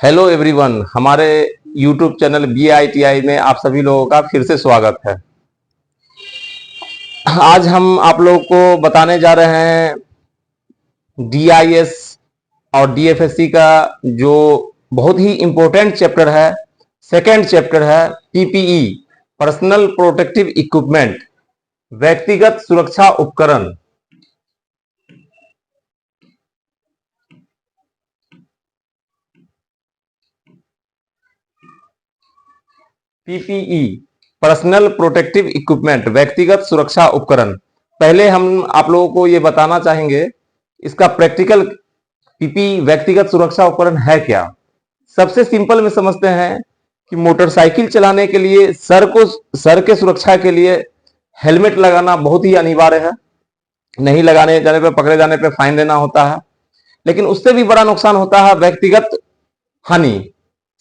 Hello everyone, हमारे YouTube channel BITI में आप सभी लोगों का फिर से स्वागत है। आज हम आप लोगों को बताने जा रहे हैं DIS और DFSC का जो बहुत ही इंपॉर्टेंट चैप्टर है, सेकेंड चैप्टर है PPE, पर्सनल प्रोटेक्टिव इक्विपमेंट, व्यक्तिगत सुरक्षा उपकरण। PPE, पर्सनल प्रोटेक्टिव इक्विपमेंट, व्यक्तिगत सुरक्षा उपकरण। पहले हम आप लोगों को ये बताना चाहेंगे इसका प्रैक्टिकल पीपी व्यक्तिगत सुरक्षा उपकरण है क्या। सबसे सिंपल में समझते हैं कि मोटरसाइकिल चलाने के लिए सर के सुरक्षा के लिए हेलमेट लगाना बहुत ही अनिवार्य है। नहीं लगाने जाने पर, पकड़े जाने पर फाइन देना होता है। लेकिन उससे भी बड़ा नुकसान होता है व्यक्तिगत हानि।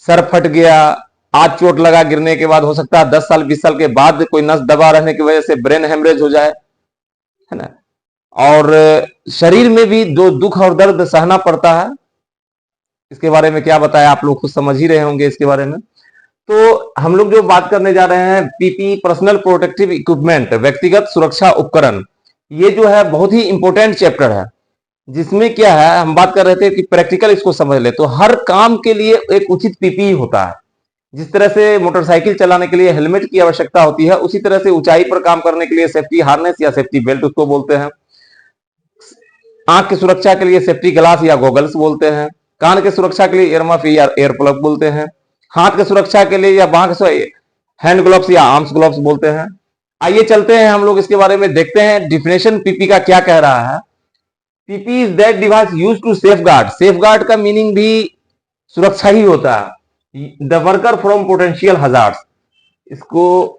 सर फट गया, आज चोट लगा, गिरने के बाद हो सकता है 10 साल 20 साल के बाद कोई नस दबा रहने की वजह से ब्रेन हेमरेज हो जाए, है ना। और शरीर में भी जो दुख और दर्द सहना पड़ता है, इसके बारे में क्या बताया, आप लोग खुद समझ ही रहे होंगे इसके बारे में। तो हम लोग जो बात करने जा रहे हैं पीपी, पर्सनल प्रोटेक्टिव इक्विपमेंट, व्यक्तिगत सुरक्षा उपकरण, ये जो है बहुत ही इंपॉर्टेंट चैप्टर है। जिसमें क्या है, हम बात कर रहे थे कि प्रैक्टिकल इसको समझ ले तो हर काम के लिए एक उचित पीपी होता है। जिस तरह से मोटरसाइकिल चलाने के लिए हेलमेट की आवश्यकता होती है, उसी तरह से ऊंचाई पर काम करने के लिए सेफ्टी हार्नेस या सेफ्टी बेल्ट उसको बोलते हैं। आंख की सुरक्षा के लिए सेफ्टी ग्लास या गॉगल्स बोलते हैं। कान की सुरक्षा के लिए ईयरमफ या एयर प्लग बोलते हैं। हाथ की सुरक्षा के लिए या बाह के हैंड ग्लव्स या आर्म्स ग्लव्स बोलते हैं। आइए चलते हैं, हम लोग इसके बारे में देखते हैं डिफिनेशन पीपी का क्या कह रहा है। PP is that device use to safeguard. Safeguard का मीनिंग भी सुरक्षा ही होता है। The worker from potential hazards, इसको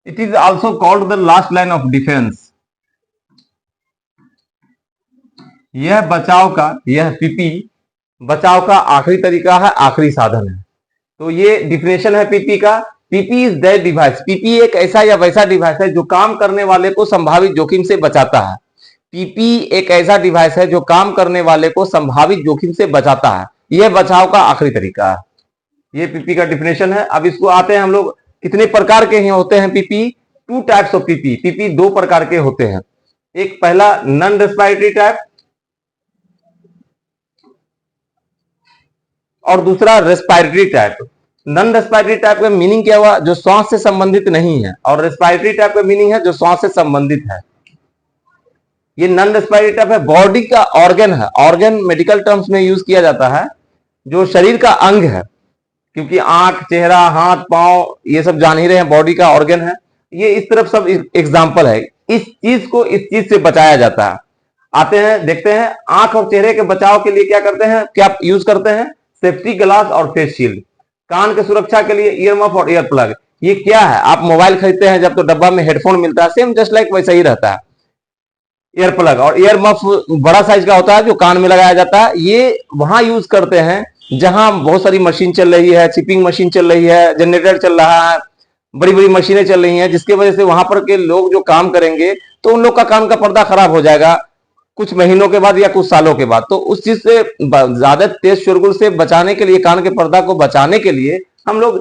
it is also called the last line of defence. यह पीपी बचाव का आखिरी तरीका है, आखिरी साधन है। तो ये डिफिनेशन है पीपी का। PP is that device, PP एक ऐसा या वैसा डिवाइस है जो काम करने वाले को संभावित जोखिम से बचाता है। पीपी एक ऐसा डिवाइस है जो काम करने वाले को संभावित जोखिम से बचाता है। यह बचाव का आखिरी तरीका है। ये पीपी का डिफिनेशन है। अब इसको आते हैं हम लोग, कितने प्रकार के ही होते हैं PP. Two types of PP. PP दो प्रकार के होते हैं। एक पहला नॉन रेस्पिरेटरी टाइप और दूसरा respiratory type. Non respiratory type का मीनिंग क्या हुआ, जो श्वास से संबंधित नहीं है, और रेस्पिरेटरी टाइप का मीनिंग है जो श्वास से संबंधित है। ये नॉन रेस्पिरेटरी टाइप है, बॉडी का ऑर्गन है। ऑर्गन मेडिकल टर्म्स में यूज किया जाता है, जो शरीर का अंग है। क्योंकि आंख, चेहरा, हाथ, पांव, ये सब जान ही रहे हैं बॉडी का ऑर्गन है। ये इस तरफ सब एग्जाम्पल है। इस चीज को इस चीज से बचाया जाता है। आते हैं, देखते हैं आंख और चेहरे के बचाव के लिए क्या करते हैं, क्या यूज करते हैं। सेफ्टी ग्लास और फेस शील्ड। कान की सुरक्षा के लिए ईयर मफ और ईयर प्लग। ये क्या है, आप मोबाइल खरीदते हैं जब तो डब्बा में हेडफोन मिलता है, सेम जस्ट लाइक वैसा ही रहता है। ईयर प्लग और ईयर मफ बड़ा साइज का होता है जो कान में लगाया जाता है। ये वहां यूज करते हैं जहां बहुत सारी मशीन चल रही है, चिपिंग मशीन चल रही है, जनरेटर चल रहा है, बड़ी बड़ी मशीनें चल रही हैं, जिसकी वजह से वहां पर के लोग जो काम करेंगे तो उन लोग का कान का पर्दा खराब हो जाएगा कुछ महीनों के बाद या कुछ सालों के बाद। तो उस चीज से ज्यादा तेज शोरगुल से बचाने के लिए, कान के पर्दा को बचाने के लिए हम लोग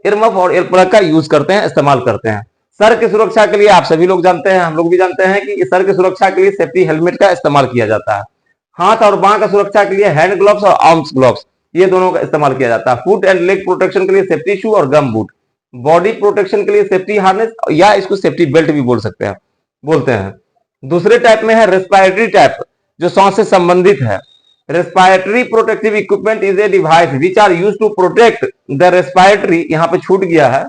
ईयरमफ और ईयर प्लग का यूज करते हैं, इस्तेमाल करते हैं। सर की सुरक्षा के लिए आप सभी लोग जानते हैं, हम लोग भी जानते हैं कि सर की सुरक्षा के लिए सेफ्टी हेलमेट का इस्तेमाल किया जाता है। हाथ और बाह का सुरक्षा के लिए हैंड ग्लव्स और आर्म्स ग्लव्स, ये दोनों का इस्तेमाल किया जाता है। फुट एंड लेग प्रोटेक्शन के लिए सेफ्टी शू और गम बूट। बॉडी प्रोटेक्शन के लिए सेफ्टी हार्नेस या इसको सेफ्टी बेल्ट भी बोलते हैं। दूसरे टाइप में है रेस्पिरेटरी टाइप, जो सांस से संबंधित है। Respiratory protective equipment is a device which are use to protect the respiratory, यहां पे छूट गया है,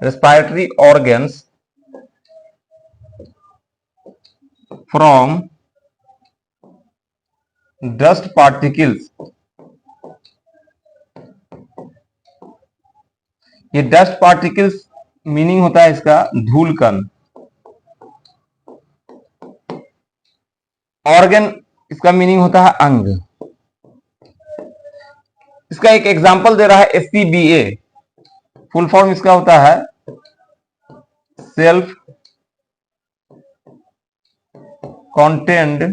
respiratory organs from dust particles ये डस्ट पार्टिकल्स मीनिंग होता है इसका धूल कण। ऑर्गन इसका मीनिंग होता है अंग। इसका एक एग्जांपल दे रहा है SCBA, फुल फॉर्म इसका होता है self contained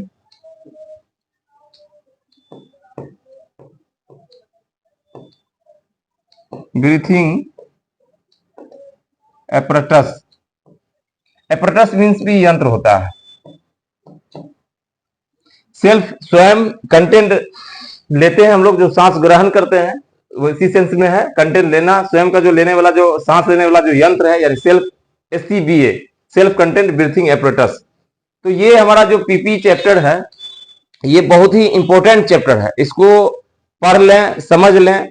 breathing apparatus. Apparatus means भी यंत्र होता है। सेल्फ स्वयं, कंटेंट लेते हैं हम लोग, जो सांस ग्रहण करते हैं वो इसी सेंस में है। कंटेंट लेना, स्वयं का जो लेने वाला, जो सांस लेने वाला जो यंत्र है, यानी self SCBA, self content breathing apparatus. तो ये हमारा जो PP चैप्टर है ये बहुत ही इंपॉर्टेंट चैप्टर है। इसको पढ़ लें, समझ लें,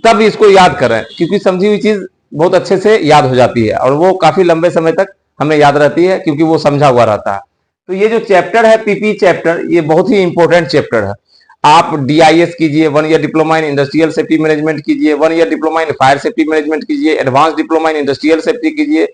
तब इसको याद करें, क्योंकि समझी हुई चीज बहुत अच्छे से याद हो जाती है और वो काफी लंबे समय तक हमें याद रहती है, क्योंकि वो समझा हुआ रहता है। तो ये जो चैप्टर है PP चैप्टर, ये बहुत ही इंपॉर्टेंट चैप्टर है। आप DIS कीजिए, 1 year diploma in industrial safety management कीजिए, 1 year diploma in fire safety management कीजिए, advance diploma in industrial safety कीजिए,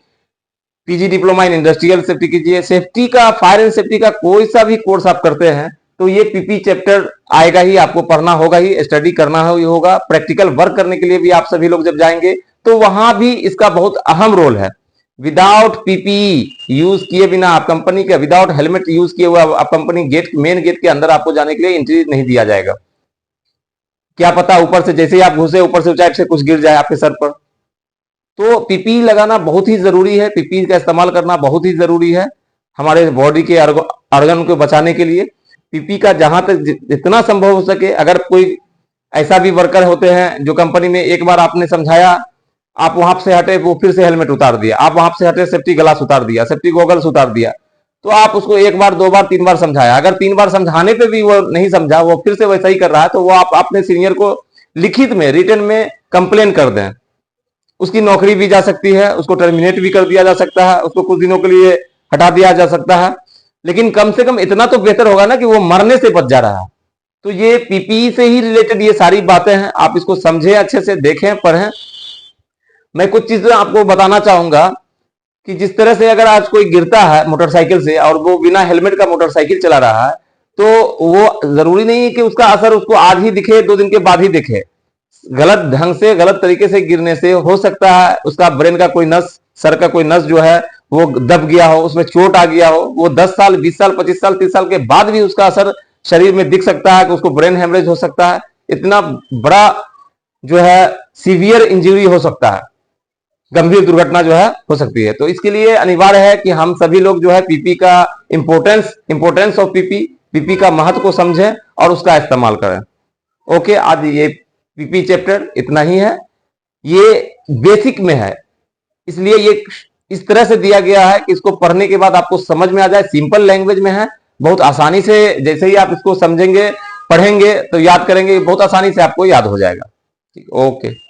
PG diploma in industrial safety कीजिए। सेफ्टी का, फायर एंड सेफ्टी का कोई सा भी कोर्स आप करते हैं तो ये PP चैप्टर आएगा ही, आपको पढ़ना होगा ही, स्टडी करना होगा। प्रैक्टिकल वर्क करने के लिए भी आप सभी लोग जब जाएंगे तो वहां भी इसका बहुत अहम रोल है। विदाउट PPE यूज किए बिना आप कंपनी के, विदाउट हेलमेट यूज किए हुए आप कंपनी गेट, मेन गेट के अंदर आपको जाने के लिए एंट्री नहीं दिया जाएगा। क्या पता ऊपर से जैसे ही आप घुसे, ऊपर से ऊंचाई से कुछ गिर जाए आपके सर पर। तो PPE लगाना बहुत ही जरूरी है, PPE का इस्तेमाल करना बहुत ही जरूरी है हमारे बॉडी के ऑर्गन को बचाने के लिए। PPE का जहां तक जितना संभव हो सके, अगर कोई ऐसा भी वर्कर होते हैं जो कंपनी में एक बार आपने समझाया, आप वहां से हटे, वो फिर से हेलमेट उतार दिया, आप वहां से हटे, सेफ्टी ग्लास उतार दिया, सेफ्टी गॉगल्स उतार दिया, तो आप उसको एक बार, 2 बार, 3 बार समझाया। अगर 3 बार समझाने पे भी वो नहीं समझा, वो फिर से वैसा ही कर रहा है, तो वो आप अपने सीनियर को लिखित में, रिटन में कंप्लेन कर दें। उसकी नौकरी भी जा सकती है, उसको टर्मिनेट भी कर दिया जा सकता है, उसको कुछ दिनों के लिए हटा दिया जा सकता है, लेकिन कम से कम इतना तो बेहतर होगा ना कि वो मरने से बच जा रहा है। तो ये PPE से ही रिलेटेड ये सारी बातें हैं, आप इसको समझें, अच्छे से देखें, पढ़ें। मैं कुछ चीजें आपको बताना चाहूंगा कि जिस तरह से अगर आज कोई गिरता है मोटरसाइकिल से और वो बिना हेलमेट का मोटरसाइकिल चला रहा है, तो वो जरूरी नहीं है कि उसका असर उसको आज ही दिखे, 2 दिन के बाद ही दिखे। गलत ढंग से, गलत तरीके से गिरने से हो सकता है उसका ब्रेन का कोई नस, सर का कोई नस जो है वो दब गया हो, उसमें चोट आ गया हो। वो 10 साल, 20 साल, 25 साल, 30 साल के बाद भी उसका असर शरीर में दिख सकता है कि उसको ब्रेन हेमरेज हो सकता है। इतना बड़ा जो है सीवियर इंजरी हो सकता है, गंभीर दुर्घटना जो है हो सकती है। तो इसके लिए अनिवार्य है कि हम सभी लोग जो है PP का इंपोर्टेंस ऑफ PP का महत्व को समझें और उसका इस्तेमाल करें। ओके, आज ये PP चैप्टर इतना ही है, ये बेसिक में है, इसलिए ये इस तरह से दिया गया है कि इसको पढ़ने के बाद आपको समझ में आ जाए। सिंपल लैंग्वेज में है, बहुत आसानी से, जैसे ही आप इसको समझेंगे, पढ़ेंगे तो याद करेंगे, बहुत आसानी से आपको याद हो जाएगा। ओके।